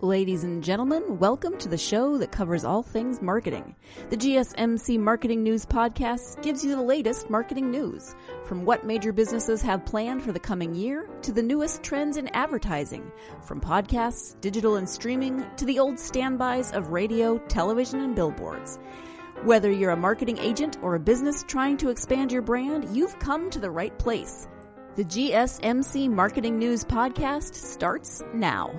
Ladies and gentlemen, welcome to the show that covers all things marketing. The GSMC Marketing News Podcast gives you the latest marketing news, from what major businesses have planned for the coming year to the newest trends in advertising, from podcasts, digital and streaming, to the old standbys of radio, television, and billboards. Whether you're a marketing agent or a business trying to expand your brand, you've come to the right place. The GSMC Marketing News Podcast starts now.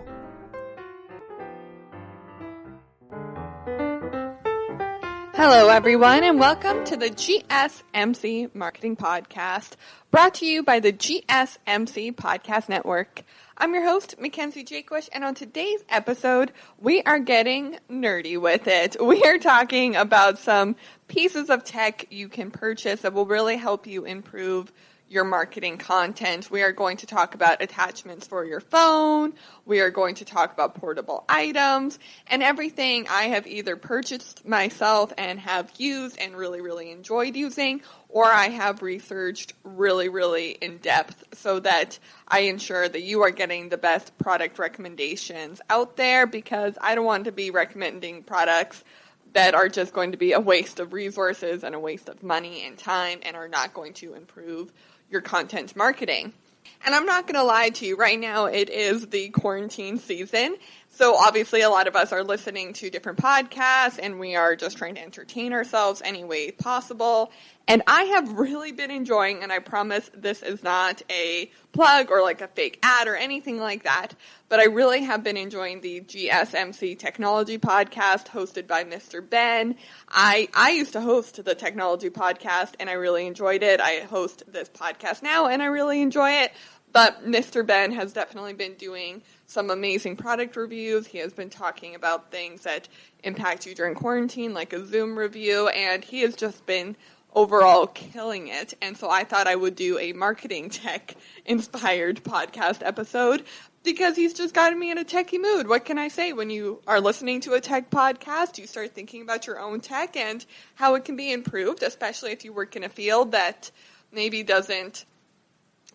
Hello, everyone, and welcome to the GSMC Marketing Podcast, brought to you by the GSMC Podcast Network. I'm your host, Mackenzie, and on today's episode, we are getting nerdy with it. We are talking about some pieces of tech you can purchase that will really help you improve your marketing content. We are going to talk about attachments for your phone. We are going to talk about portable items and everything I have either purchased myself and have used and really enjoyed using, or I have researched really in depth so that I ensure that you are getting the best product recommendations out there, because I don't want to be recommending products that are just going to be a waste of resources and a waste of money and time and are not going to improve your content marketing. And I'm not going to lie to you, right now it is the quarantine season. So obviously a lot of us are listening to different podcasts and we are just trying to entertain ourselves any way possible. And I have really been enjoying, and I promise this is not a plug or like a fake ad or anything like that, but I really have been enjoying the GSMC Technology Podcast hosted by Mr. Ben. I used to host the Technology Podcast and I really enjoyed it. I host this podcast now and I really enjoy it. But Mr. Ben has definitely been doing some amazing product reviews. He has been talking about things that impact you during quarantine, like a Zoom review, and he has just been overall killing it. And so I thought I would do a marketing tech inspired podcast episode, because he's just gotten me in a techie mood. What can I say? When you are listening to a tech podcast, you start thinking about your own tech and how it can be improved, especially if you work in a field that maybe doesn't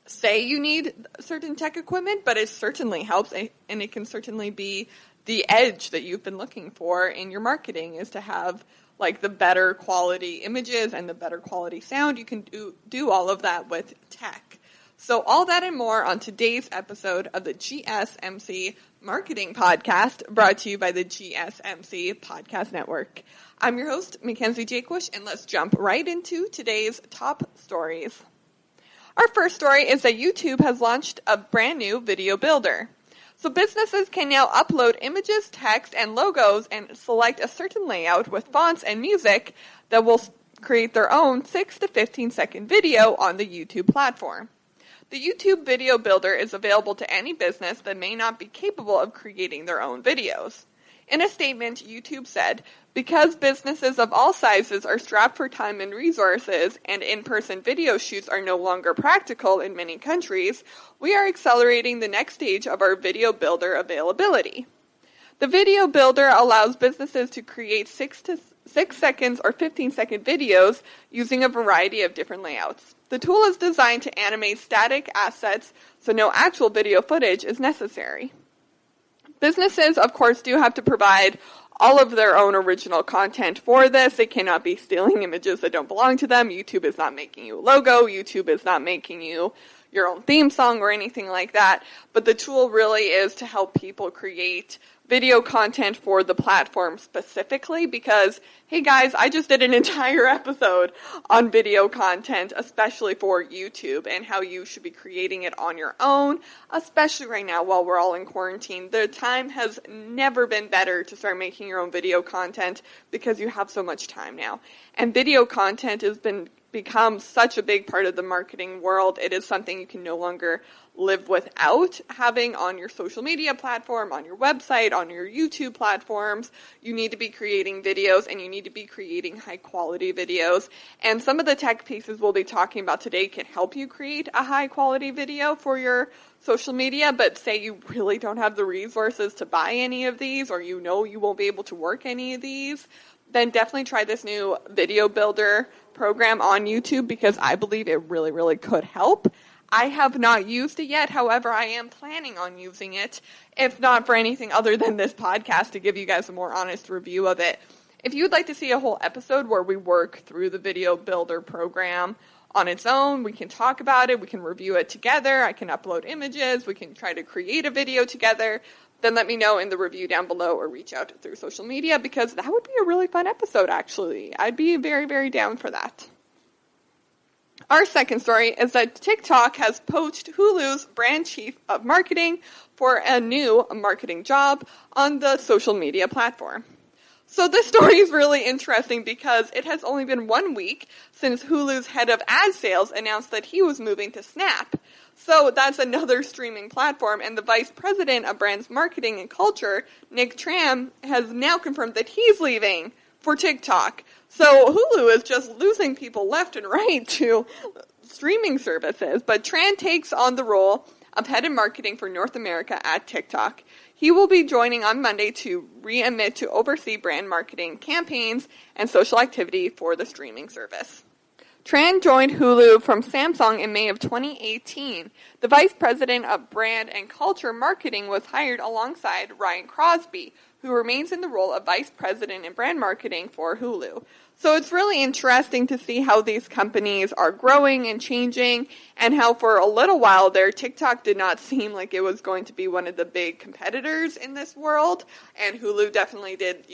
say you need certain tech equipment, but it certainly helps, and it can certainly be the edge that you've been looking for in your marketing, is to have like the better quality images and the better quality sound. You can do all of that with tech. So all that and more on today's episode of the GSMC Marketing Podcast, brought to you by the GSMC Podcast Network. I'm your host, Mackenzie, and let's jump right into today's top stories. Our first story is that YouTube has launched a brand new video builder. So businesses can now upload images, text, and logos and select a certain layout with fonts and music that will create their own 6 to 15 second video on the YouTube platform. The YouTube Video Builder is available to any business that may not be capable of creating their own videos. In a statement, YouTube said, "Because businesses of all sizes are strapped for time and resources, and in-person video shoots are no longer practical in many countries, we are accelerating the next stage of our Video Builder availability." The Video Builder allows businesses to create 6 seconds or 15-second videos using a variety of different layouts. The tool is designed to animate static assets, so no actual video footage is necessary. Businesses, of course, do have to provide all of their own original content for this. They cannot be stealing images that don't belong to them. YouTube is not making you a logo. YouTube is not making you your own theme song or anything like that. But the tool really is to help people create video content for the platform specifically, because, hey guys, I just did an entire episode on video content, especially for YouTube, and how you should be creating it on your own, especially right now while we're all in quarantine. The time has never been better to start making your own video content, because you have so much time now. And video content has become such a big part of the marketing world. It is something you can no longer live without having on your social media platform, on your website, on your YouTube platforms. You need to be creating videos, and you need to be creating high quality videos. And some of the tech pieces we'll be talking about today can help you create a high quality video for your social media, but say you really don't have the resources to buy any of these, or you know you won't be able to work any of these, then definitely try this new video builder program on YouTube, because I believe it really could help. I have not used it yet. However, I am planning on using it, if not for anything other than this podcast, to give you guys a more honest review of it. If you'd like to see a whole episode where we work through the video builder program on its own, we can talk about it, we can review it together, I can upload images, we can try to create a video together, then let me know in the review down below or reach out through social media, because that would be a really fun episode, actually. I'd be very, very down for that. Our second story is that TikTok has poached Hulu's brand chief of marketing for a new marketing job on the social media platform. So this story is really interesting because it has only been 1 week since Hulu's head of ad sales announced that he was moving to Snap. So that's another streaming platform, and the vice president of brands marketing and culture, Nick Tran, has now confirmed that he's leaving for TikTok. So Hulu is just losing people left and right to streaming services, but Tran takes on the role of head of marketing for North America at TikTok. He will be joining on Monday to re-emit to oversee brand marketing campaigns and social activity for the streaming service. Tran joined Hulu from Samsung in May of 2018. The vice president of brand and culture marketing was hired alongside Ryan Crosby, who remains in the role of vice president in brand marketing for Hulu. So it's really interesting to see how these companies are growing and changing, and how for a little while there, TikTok did not seem like it was going to be one of the big competitors in this world, and Hulu definitely did,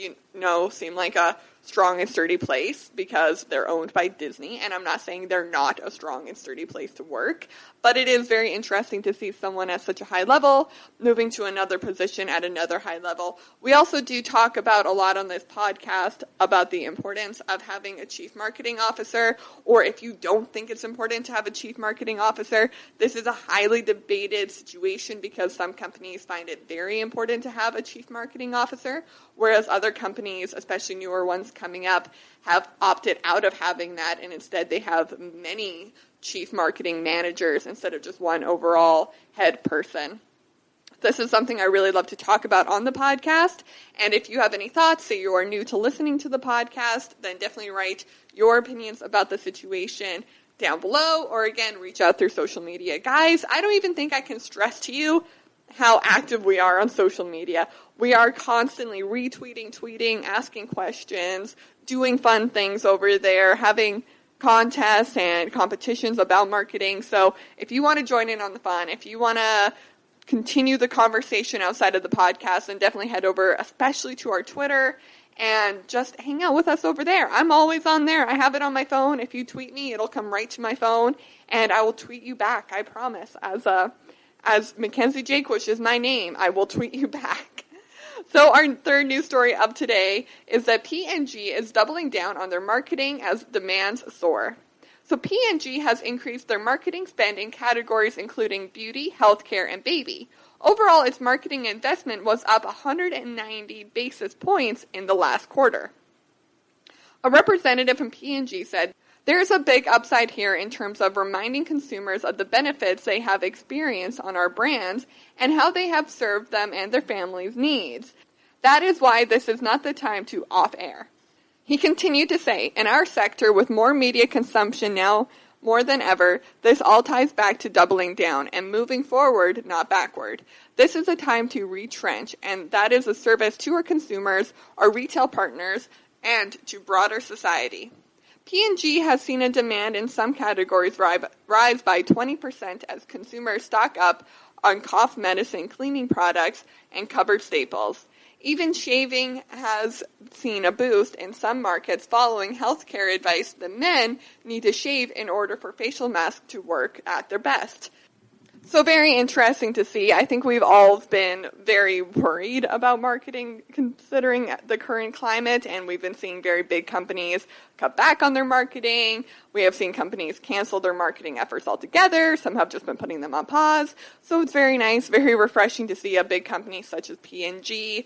seem like a strong and sturdy place because they're owned by Disney, and I'm not saying they're not a strong and sturdy place to work, but it is very interesting to see someone at such a high level moving to another position at another high level. We also do talk about a lot on this podcast about the importance of having a chief marketing officer, or if you don't think it's important to have a chief marketing officer, this is a highly debated situation because some companies find it very important to have a chief marketing officer, whereas other companies, especially newer ones coming up, have opted out of having that, and instead they have many chief marketing managers instead of just one overall head person. This is something I really love to talk about on the podcast, and if you have any thoughts, say you are new to listening to the podcast, then definitely write your opinions about the situation down below, or again, reach out through social media. Guys, I don't even think I can stress to you how active we are on social media. We are constantly retweeting, tweeting, asking questions, doing fun things over there, having contests and competitions about marketing. So if you want to join in on the fun, if you want to continue the conversation outside of the podcast, then definitely head over, especially to our Twitter, and just hang out with us over there. I'm always on there. I have it on my phone. If you tweet me, it'll come right to my phone, and I will tweet you back, I promise. As Mackenzie Jake, which is my name, I will tweet you back. So our third news story of today is that P&G is doubling down on their marketing as demands soar. So P&G has increased their marketing spend in categories including beauty, healthcare, and baby. Overall, its marketing investment was up 190 basis points in the last quarter. A representative from P&G said, "There's a big upside here in terms of reminding consumers of the benefits they have experienced on our brands and how they have served them and their families' needs. That is why this is not the time to off-air." He continued to say, "In our sector, with more media consumption now more than ever, this all ties back to doubling down and moving forward, not backward. This is a time to retrench, and that is a service to our consumers, our retail partners, and to broader society." P&G has seen a demand in some categories rise by 20% as consumers stock up on cough medicine, cleaning products, and covered staples. Even shaving has seen a boost in some markets following healthcare advice that men need to shave in order for facial masks to work at their best. So very interesting to see. I think we've all been very worried about marketing considering the current climate, and we've been seeing very big companies cut back on their marketing. We have seen companies cancel their marketing efforts altogether. Some have just been putting them on pause. So it's very nice, very refreshing to see a big company such as P&G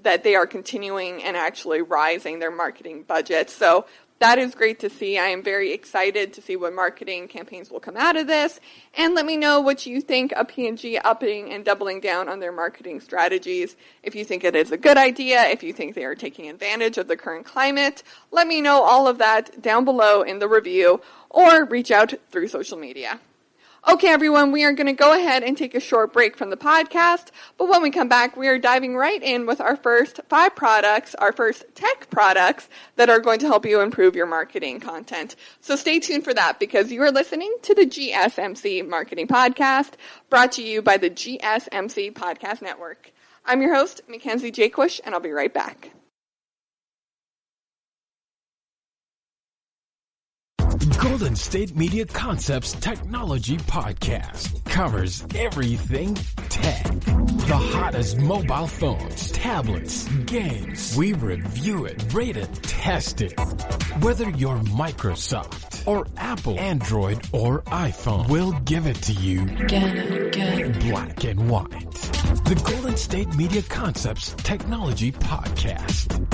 that they are continuing and actually rising their marketing budget. So that is great to see. I am very excited to see what marketing campaigns will come out of this. And let me know what you think of P&G upping and doubling down on their marketing strategies. If you think it is a good idea, if you think they are taking advantage of the current climate, let me know all of that down below in the review or reach out through social media. Okay, everyone, we are going to go ahead and take a short break from the podcast, but when we come back, we are diving right in with our first 5 products, our first tech products that are going to help you improve your marketing content. So stay tuned for that because you are listening to the GSMC Marketing Podcast, brought to you by the GSMC Podcast Network. I'm your host, Mackenzie Jaquish, and I'll be right back. Golden State Media Concepts Technology Podcast covers everything tech. The hottest mobile phones, tablets, games. We review it, rate it, test it. Whether you're Microsoft or Apple, Android or iPhone, we'll give it to you black and white. The Golden State Media Concepts Technology Podcast.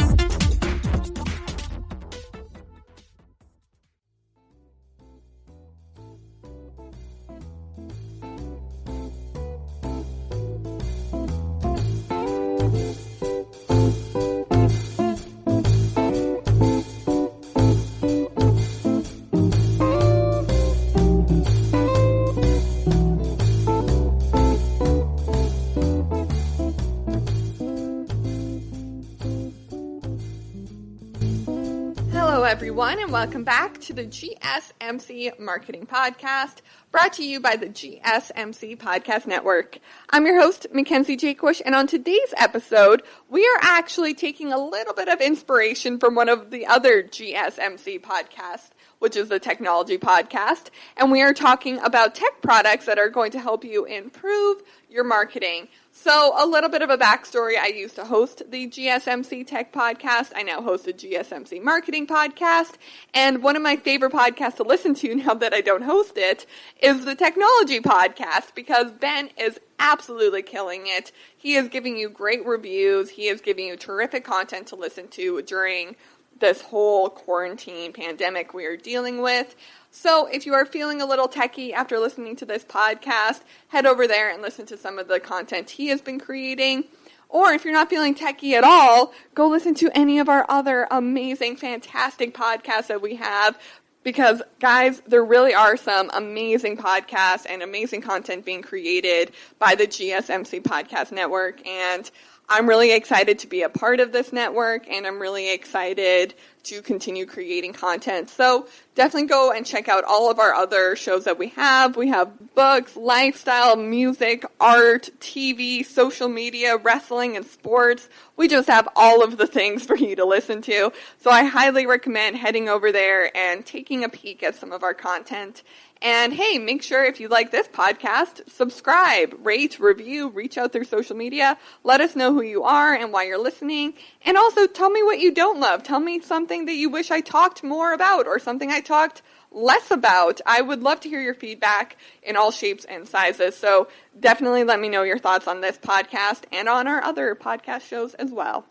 Everyone, and welcome back to the GSMC Marketing Podcast, brought to you by the GSMC Podcast Network. I'm your host, Mackenzie Jaquish, and on today's episode, we are actually taking a little bit of inspiration from one of the other GSMC podcasts, which is the Technology Podcast, and we are talking about tech products that are going to help you improve your marketing. So a little bit of a backstory. I used to host the GSMC Tech Podcast. I now host the GSMC Marketing Podcast. And one of my favorite podcasts to listen to now that I don't host it is the Technology Podcast because Ben is absolutely killing it. He is giving you great reviews. He is giving you terrific content to listen to during this whole quarantine pandemic we are dealing with. So if you are feeling a little techie after listening to this podcast, head over there and listen to some of the content he has been creating. Or if you're not feeling techie at all, go listen to any of our other amazing, fantastic podcasts that we have. Because, guys, there really are some amazing podcasts and amazing content being created by the GSMC Podcast Network. And I'm really excited to be a part of this network, and I'm really excited to continue creating content. So definitely go and check out all of our other shows that we have. We have books, lifestyle, music, art, TV, social media, wrestling, and sports. We just have all of the things for you to listen to. So I highly recommend heading over there and taking a peek at some of our content. And hey, make sure if you like this podcast, subscribe, rate, review, reach out through social media. Let us know who you are and why you're listening. And also tell me what you don't love. Tell me something that you wish I talked more about or something I talked less about. I would love to hear your feedback in all shapes and sizes. So definitely let me know your thoughts on this podcast and on our other podcast shows as well.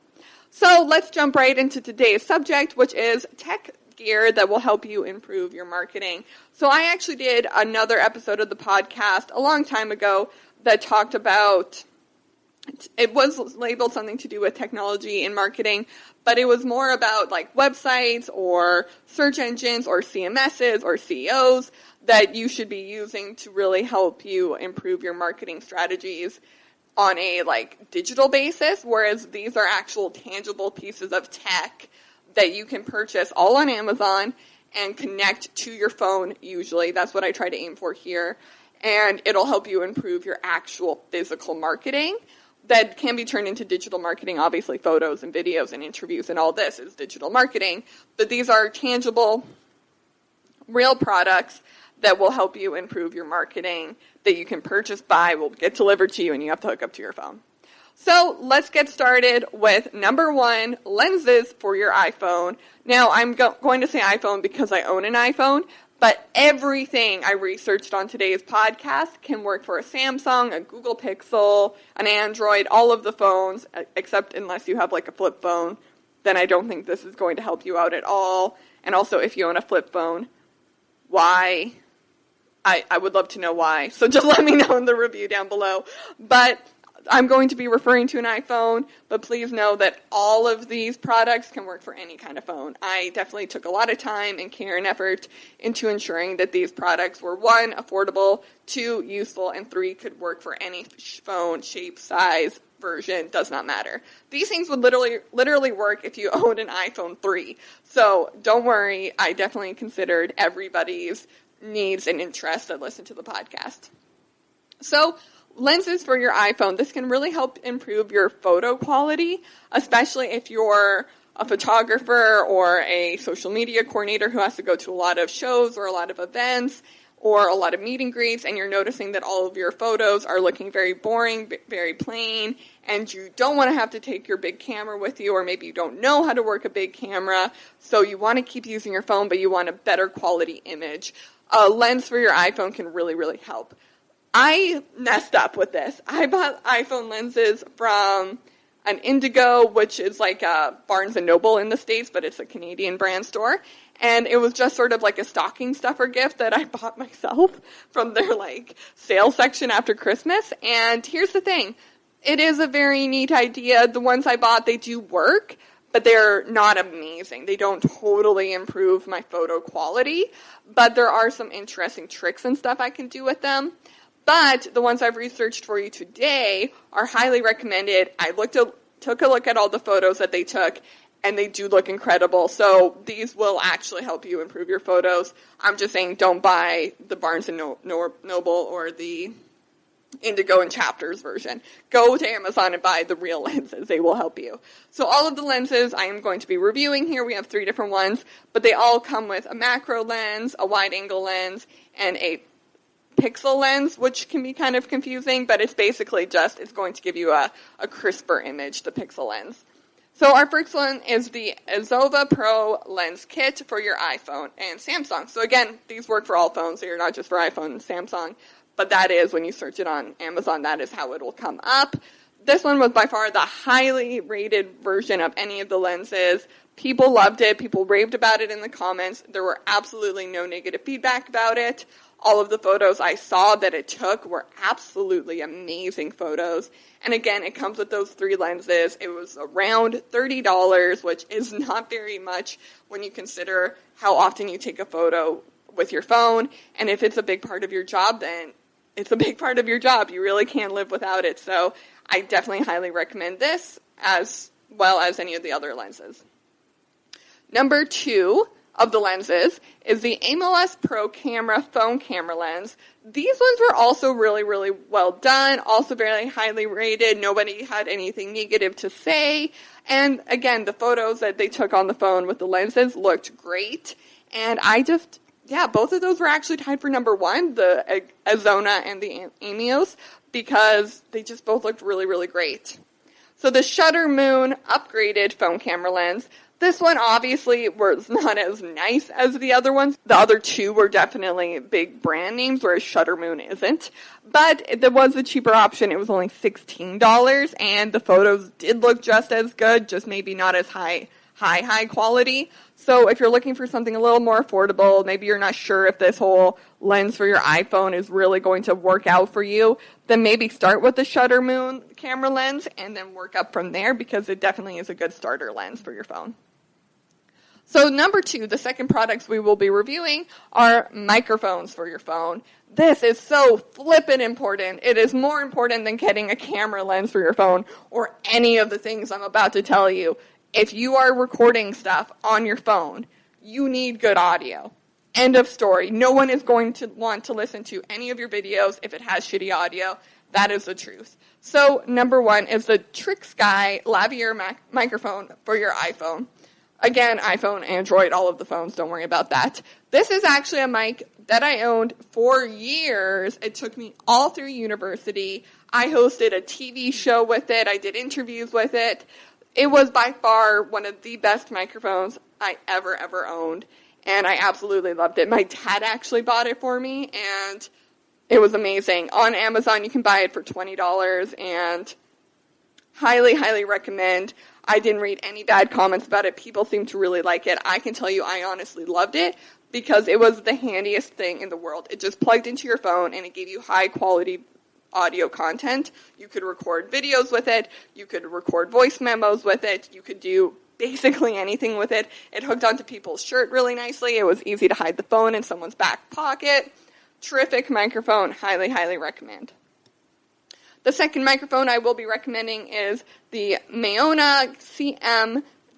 So let's jump right into today's subject, which is tech gear that will help you improve your marketing. So I actually did another episode of the podcast a long time ago that talked about, it was labeled something to do with technology and marketing, but it was more about like websites or search engines or CMSs or CEOs that you should be using to really help you improve your marketing strategies on a like digital basis, whereas these are actual tangible pieces of tech that you can purchase all on Amazon and connect to your phone usually. That's what I try to aim for here. And it'll help you improve your actual physical marketing that can be turned into digital marketing. Obviously, photos and videos and interviews and all this is digital marketing. But these are tangible, real products that will help you improve your marketing that you can purchase, buy, will get delivered to you, and you have to hook up to your phone. So let's get started with number 1, lenses for your iPhone. Now, I'm going to say iPhone because I own an iPhone, but everything I researched on today's podcast can work for a Samsung, a Google Pixel, an Android, all of the phones, except unless you have like a flip phone, then I don't think this is going to help you out at all. And also, if you own a flip phone, why? I would love to know why. So just let me know in the review down below. But I'm going to be referring to an iPhone, but please know that all of these products can work for any kind of phone. I definitely took a lot of time and care and effort into ensuring that these products were 1, affordable, 2, useful, and 3, could work for any phone, shape, size, version, does not matter. These things would literally work if you owned an iPhone 3. So don't worry, I definitely considered everybody's needs and interests that listen to the podcast. So lenses for your iPhone. This can really help improve your photo quality, especially if you're a photographer or a social media coordinator who has to go to a lot of shows or a lot of events or a lot of meet and greets, and you're noticing that all of your photos are looking very boring, very plain, and you don't want to have to take your big camera with you, or maybe you don't know how to work a big camera, so you want to keep using your phone, but you want a better quality image. A lens for your iPhone can really, really help. I messed up with this. I bought iPhone lenses from an Indigo, which is like a Barnes & Noble in the States, but it's a Canadian brand store. And it was just sort of like a stocking stuffer gift that I bought myself from their like sales section after Christmas. And here's the thing. It is a very neat idea. The ones I bought, they do work, but they're not amazing. They don't totally improve my photo quality, but there are some interesting tricks and stuff I can do with them. But the ones I've researched for you today are highly recommended. I took a look at all the photos that they took, and they do look incredible. So these will actually help you improve your photos. I'm just saying don't buy the Barnes & Noble or the Indigo and Chapters version. Go to Amazon and buy the real lenses. They will help you. So all of the lenses I am going to be reviewing here, we have 3 different ones, but they all come with a macro lens, a wide-angle lens, and a pixel lens, which can be kind of confusing, but it's basically just, it's going to give you a crisper image, the pixel lens. So our first one is the Azova Pro Lens Kit for your iPhone and Samsung. So again, these work for all phones, so you're not just for iPhone and Samsung, but that is, when you search it on Amazon, that is how it will come up. This one was by far the highly rated version of any of the lenses. People loved it. People raved about it in the comments. There were absolutely no negative feedback about it. All of the photos I saw that it took were absolutely amazing photos. And again, it comes with those 3 lenses. It was around $30, which is not very much when you consider how often you take a photo with your phone. And if it's a big part of your job, then it's a big part of your job. You really can't live without it. So I definitely highly recommend this as well as any of the other lenses. Number 2 of the lenses is the AMOLED Pro Camera phone camera lens. These ones were also really, really well done, also very highly rated. Nobody had anything negative to say. And again, the photos that they took on the phone with the lenses looked great. And both of those were actually tied for number 1, the Azona and the Amios, because they just both looked really, really great. So the Shutter Moon upgraded phone camera lens. This one obviously was not as nice as the other ones. The other 2 were definitely big brand names, whereas Shutter Moon isn't. But there was a cheaper option. It was only $16, and the photos did look just as good, just maybe not as high quality. So if you're looking for something a little more affordable, maybe you're not sure if this whole lens for your iPhone is really going to work out for you, then maybe start with the Shutter Moon camera lens and then work up from there, because it definitely is a good starter lens for your phone. So number 2, the second products we will be reviewing are microphones for your phone. This is so flippin' important. It is more important than getting a camera lens for your phone or any of the things I'm about to tell you. If you are recording stuff on your phone, you need good audio. End of story. No one is going to want to listen to any of your videos if it has shitty audio. That is the truth. So number 1 is the TrickSky Lavalier microphone for your iPhone. Again, iPhone, Android, all of the phones, don't worry about that. This is actually a mic that I owned for years. It took me all through university. I hosted a TV show with it. I did interviews with it. It was by far one of the best microphones I ever owned, and I absolutely loved it. My dad actually bought it for me, and it was amazing. On Amazon, you can buy it for $20, and highly recommend. I didn't read any bad comments about it. People seem to really like it. I can tell you I honestly loved it because it was the handiest thing in the world. It just plugged into your phone, and it gave you high quality audio content. You could record videos with it. You could record voice memos with it. You could do basically anything with it. It hooked onto people's shirt really nicely. It was easy to hide the phone in someone's back pocket. Terrific microphone. Highly, highly recommend. The second microphone I will be recommending is the Mayona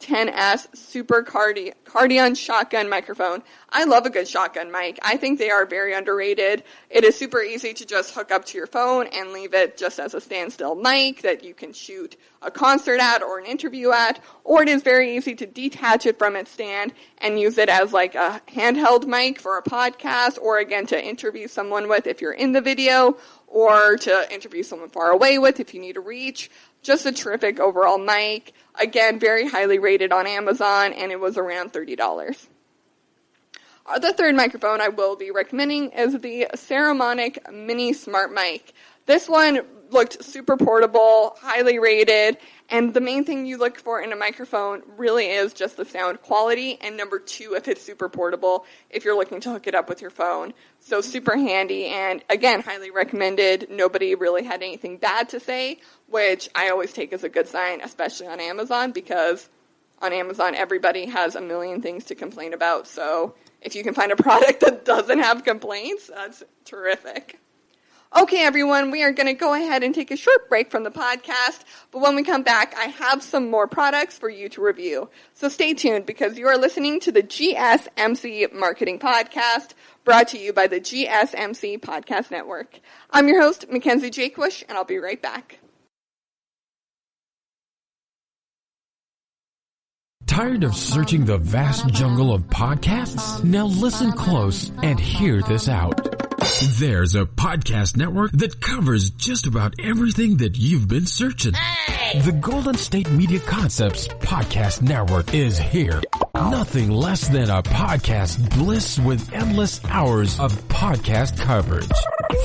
CM10S Super Cardion Shotgun Microphone. I love a good shotgun mic. I think they are very underrated. It is super easy to just hook up to your phone and leave it just as a standstill mic that you can shoot a concert at or an interview at, or it is very easy to detach it from its stand and use it as like a handheld mic for a podcast, or again to interview someone with if you're in the video, or to interview someone far away with if you need to reach. Just a terrific overall mic. Again, very highly rated on Amazon, and it was around $30. The third microphone I will be recommending is the Saramonic Mini Smart Mic. This one looked super portable, highly rated, and the main thing you look for in a microphone really is just the sound quality, and number two, if it's super portable, if you're looking to hook it up with your phone. So super handy, and again, highly recommended. Nobody really had anything bad to say, which I always take as a good sign, especially on Amazon, because on Amazon everybody has a million things to complain about. So if you can find a product that doesn't have complaints, that's terrific. Okay, everyone, we are going to go ahead and take a short break from the podcast, but when we come back, I have some more products for you to review. So stay tuned, because you are listening to the GSMC Marketing Podcast, brought to you by the GSMC Podcast Network. I'm your host, Mackenzie Jakewish, and I'll be right back. Tired of searching the vast jungle of podcasts? Now listen close and hear this out. There's a podcast network that covers just about everything that you've been searching. Hey! The Golden State Media Concepts Podcast Network is here. Nothing less than a podcast bliss with endless hours of podcast coverage.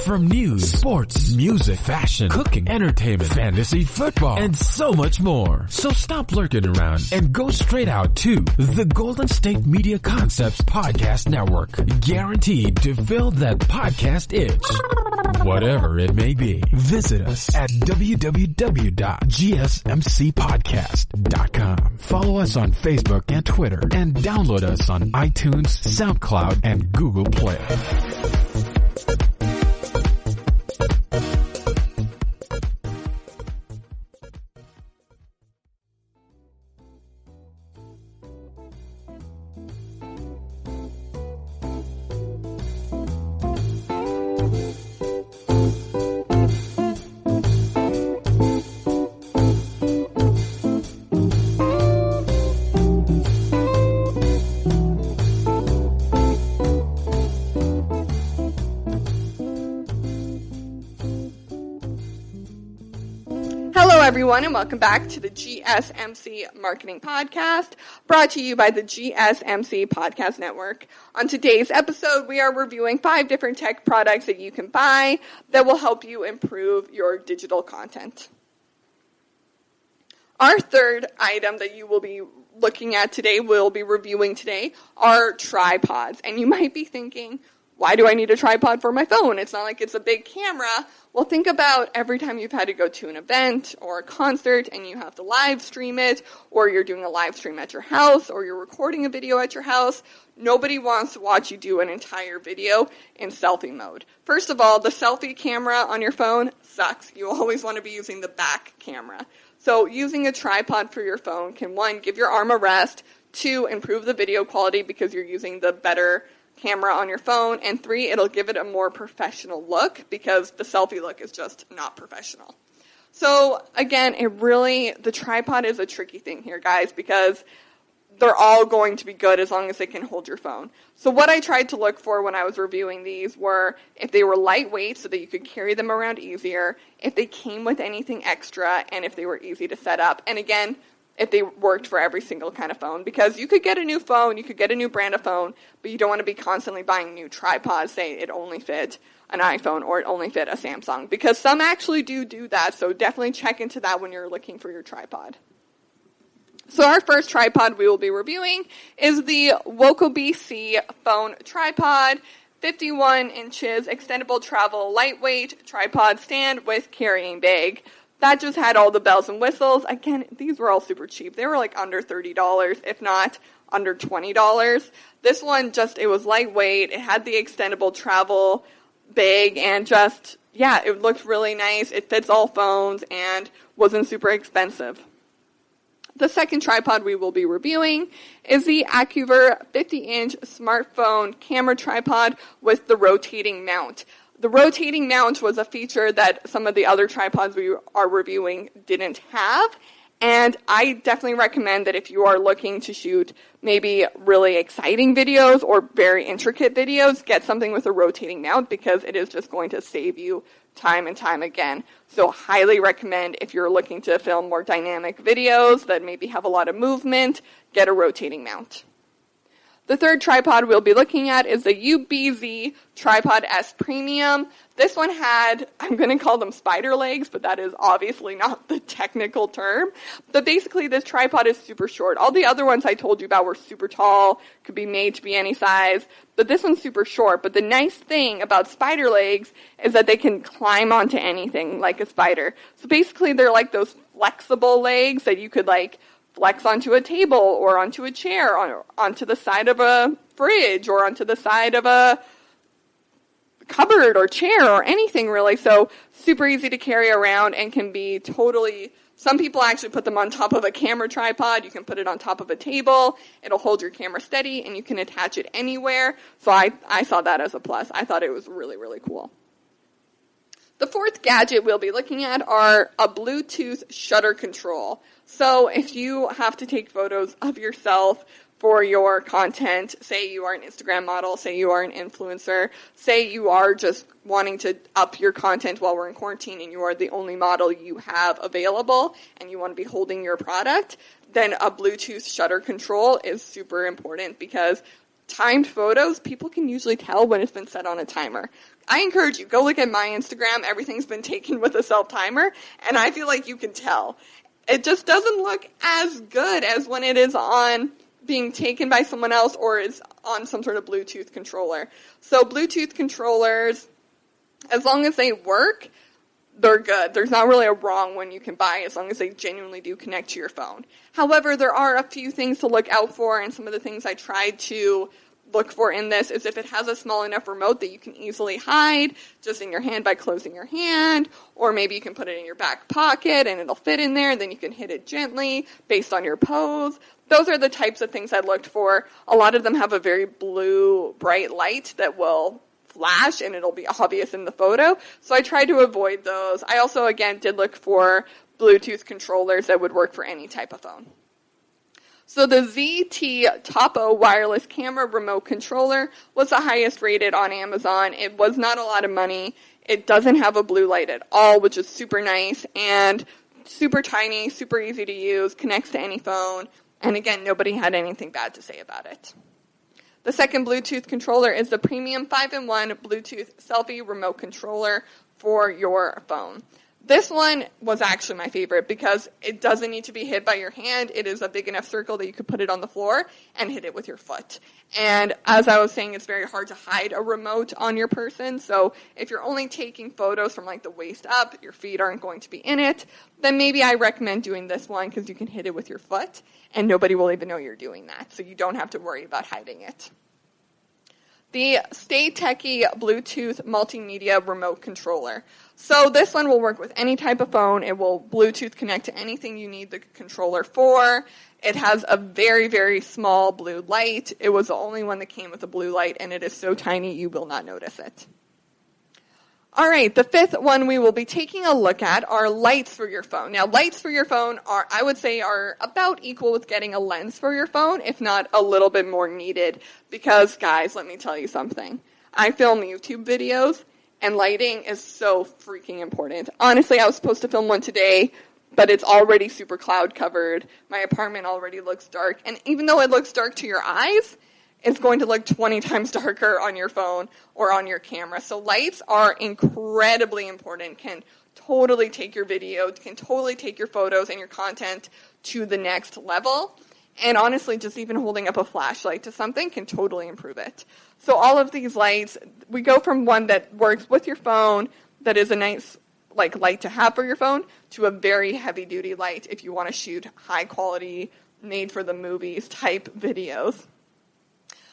From news, sports, music, fashion, cooking, entertainment, fantasy, football, and so much more. So stop lurking around and go straight out to the Golden State Media Concepts Podcast Network. Guaranteed to fill that podcast itch. Whatever it may be. Visit us at www.gsmcpodcast.com. Follow us on Facebook and Twitter, and download us on iTunes, SoundCloud, and Google Play. Everyone, and welcome back to the GSMC Marketing Podcast, brought to you by the GSMC Podcast Network. On today's episode, we are reviewing 5 different tech products that you can buy that will help you improve your digital content. Our third item that you will be looking at today, we'll be reviewing today, are tripods. And you might be thinking, why do I need a tripod for my phone? It's not like it's a big camera. Well, think about every time you've had to go to an event or a concert and you have to live stream it, or you're doing a live stream at your house, or you're recording a video at your house. Nobody wants to watch you do an entire video in selfie mode. First of all, the selfie camera on your phone sucks. You always want to be using the back camera. So using a tripod for your phone can, 1, give your arm a rest, 2, improve the video quality because you're using the better camera on your phone, and 3, it'll give it a more professional look because the selfie look is just not professional. So again, the tripod is a tricky thing here, guys, because they're all going to be good as long as they can hold your phone. So what I tried to look for when I was reviewing these were if they were lightweight so that you could carry them around easier, if they came with anything extra, and if they were easy to set up. And again, if they worked for every single kind of phone, because you could get a new phone, you could get a new brand of phone, but you don't want to be constantly buying new tripods, saying it only fit an iPhone or it only fit a Samsung, because some actually do that, so definitely check into that when you're looking for your tripod. So our first tripod we will be reviewing is the Wokobee C phone tripod. 51 inches, extendable travel, lightweight, tripod stand with carrying bag. That just had all the bells and whistles. Again, these were all super cheap. They were like under $30, if not under $20. This one it was lightweight. It had the extendable travel bag and it looked really nice. It fits all phones and wasn't super expensive. The second tripod we will be reviewing is the AccuVer 50-inch smartphone camera tripod with the rotating mount. The rotating mount was a feature that some of the other tripods we are reviewing didn't have, and I definitely recommend that if you are looking to shoot maybe really exciting videos or very intricate videos, get something with a rotating mount because it is just going to save you time and time again. So highly recommend if you're looking to film more dynamic videos that maybe have a lot of movement, get a rotating mount. The third tripod we'll be looking at is the UBZ Tripod S Premium. This one had, I'm going to call them spider legs, but that is obviously not the technical term. But basically this tripod is super short. All the other ones I told you about were super tall, could be made to be any size, but this one's super short. But the nice thing about spider legs is that they can climb onto anything like a spider. So basically they're like those flexible legs that you could flex onto a table or onto a chair, onto the side of a fridge or onto the side of a cupboard or chair or anything really. So super easy to carry around and can be some people actually put them on top of a camera tripod. You can put it on top of a table. It'll hold your camera steady and you can attach it anywhere. So I saw that as a plus. I thought it was really, really cool. The fourth gadget we'll be looking at are a Bluetooth shutter control. So if you have to take photos of yourself for your content, say you are an Instagram model, say you are an influencer, say you are just wanting to up your content while we're in quarantine and you are the only model you have available and you want to be holding your product, then a Bluetooth shutter control is super important because timed photos, people can usually tell when it's been set on a timer. I encourage you, go look at my Instagram. Everything's been taken with a self-timer, and I feel like you can tell. It just doesn't look as good as when it is on being taken by someone else or is on some sort of Bluetooth controller. So Bluetooth controllers, as long as they work, they're good. There's not really a wrong one you can buy as long as they genuinely do connect to your phone. However, there are a few things to look out for, and some of the things I tried to look for in this is if it has a small enough remote that you can easily hide just in your hand by closing your hand, or maybe you can put it in your back pocket and it'll fit in there and then you can hit it gently based on your pose. Those are the types of things I looked for. A lot of them have a very blue, bright light that will flash and it'll be obvious in the photo. So I tried to avoid those. I also, again, did look for Bluetooth controllers that would work for any type of phone. So the ZT Topo wireless camera remote controller was the highest rated on Amazon. It was not a lot of money. It doesn't have a blue light at all, which is super nice and super tiny, super easy to use, connects to any phone. And again, nobody had anything bad to say about it. The second Bluetooth controller is the premium 5-in-1 Bluetooth selfie remote controller for your phone. This one was actually my favorite because it doesn't need to be hit by your hand. It is a big enough circle that you could put it on the floor and hit it with your foot. And as I was saying, it's very hard to hide a remote on your person. So if you're only taking photos from the waist up, your feet aren't going to be in it, then maybe I recommend doing this one because you can hit it with your foot and nobody will even know you're doing that. So you don't have to worry about hiding it. The Stay Techie Bluetooth Multimedia Remote Controller. So this one will work with any type of phone. It will Bluetooth connect to anything you need the controller for. It has a very, very small blue light. It was the only one that came with a blue light, and it is so tiny you will not notice it. All right, the fifth one we will be taking a look at are lights for your phone. Now, lights for your phone I would say, are about equal with getting a lens for your phone, if not a little bit more needed. Because, guys, let me tell you something. I film YouTube videos, and lighting is so freaking important. Honestly, I was supposed to film one today, but it's already super cloud covered. My apartment already looks dark. And even though it looks dark to your eyes, it's going to look 20 times darker on your phone or on your camera. So lights are incredibly important, can totally take your video, can totally take your photos and your content to the next level. And honestly, just even holding up a flashlight to something can totally improve it. So all of these lights, we go from one that works with your phone, that is a nice light to have for your phone, to a very heavy duty light if you want to shoot high quality, made for the movies type videos.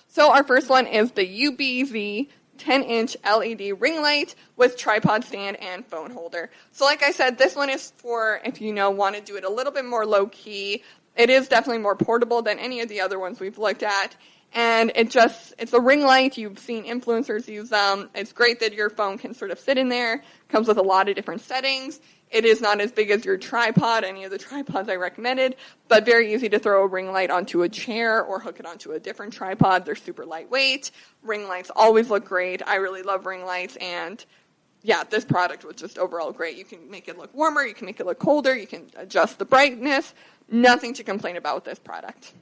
So our first one is the UBZ 10-inch LED ring light with tripod stand and phone holder. So like I said, this one is for if you want to do it a little bit more low key. It is definitely more portable than any of the other ones we've looked at. And it's a ring light. You've seen influencers use them. It's great that your phone can sort of sit in there. Comes with a lot of different settings. It is not as big as your tripod, any of the tripods I recommended, but very easy to throw a ring light onto a chair or hook it onto a different tripod. They're super lightweight. Ring lights always look great. I really love ring lights, and yeah, this product was just overall great. You can make it look warmer. You can make it look colder. You can adjust the brightness. Nothing to complain about with this product.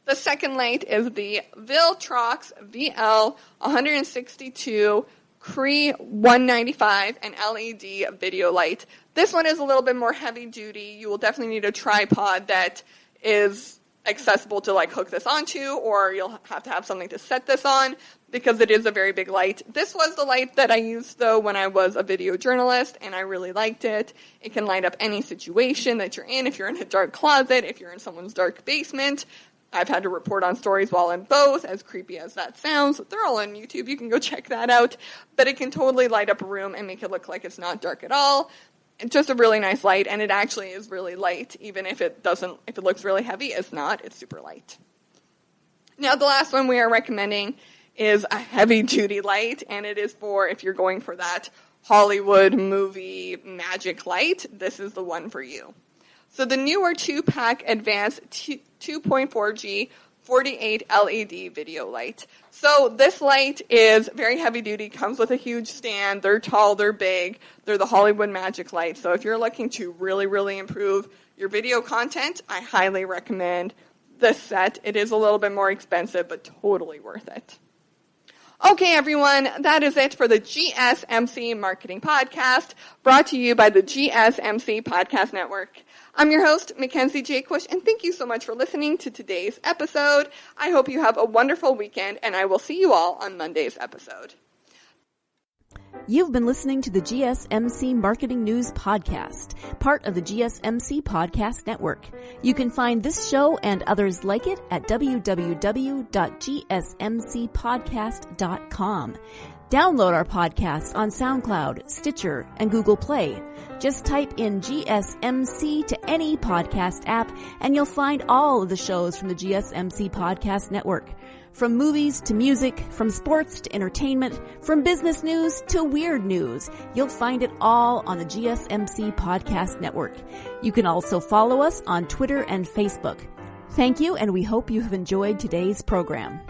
The second light is the Viltrox VL 162 Cree 195 and LED video light. This one is a little bit more heavy duty. You will definitely need a tripod that is accessible to hook this onto, or you'll have to have something to set this on because it is a very big light. This was the light that I used though when I was a video journalist, and I really liked it. It can light up any situation that you're in. If you're in a dark closet, if you're in someone's dark basement. I've had to report on stories while in both, as creepy as that sounds. They're all on YouTube. You can go check that out. But it can totally light up a room and make it look like it's not dark at all. It's just a really nice light, and it actually is really light. Even if it looks really heavy, it's not. It's super light. Now, the last one we are recommending is a heavy-duty light, and it is for if you're going for that Hollywood movie magic light. This is the one for you. So the newer 2-pack advanced 2.4G 48 LED video light. So this light is very heavy duty, comes with a huge stand. They're tall, they're big. They're the Hollywood magic light. So if you're looking to really, really improve your video content, I highly recommend this set. It is a little bit more expensive, but totally worth it. Okay, everyone, that is it for the GSMC Marketing Podcast, brought to you by the GSMC Podcast Network. I'm your host, Mackenzie Jaquith, and thank you so much for listening to today's episode. I hope you have a wonderful weekend, and I will see you all on Monday's episode. You've been listening to the GSMC Marketing News Podcast, part of the GSMC Podcast Network. You can find this show and others like it at www.gsmcpodcast.com. Download our podcasts on SoundCloud, Stitcher, and Google Play. Just type in GSMC to any podcast app, and you'll find all of the shows from the GSMC Podcast Network. From movies to music, from sports to entertainment, from business news to weird news, you'll find it all on the GSMC Podcast Network. You can also follow us on Twitter and Facebook. Thank you, and we hope you have enjoyed today's program.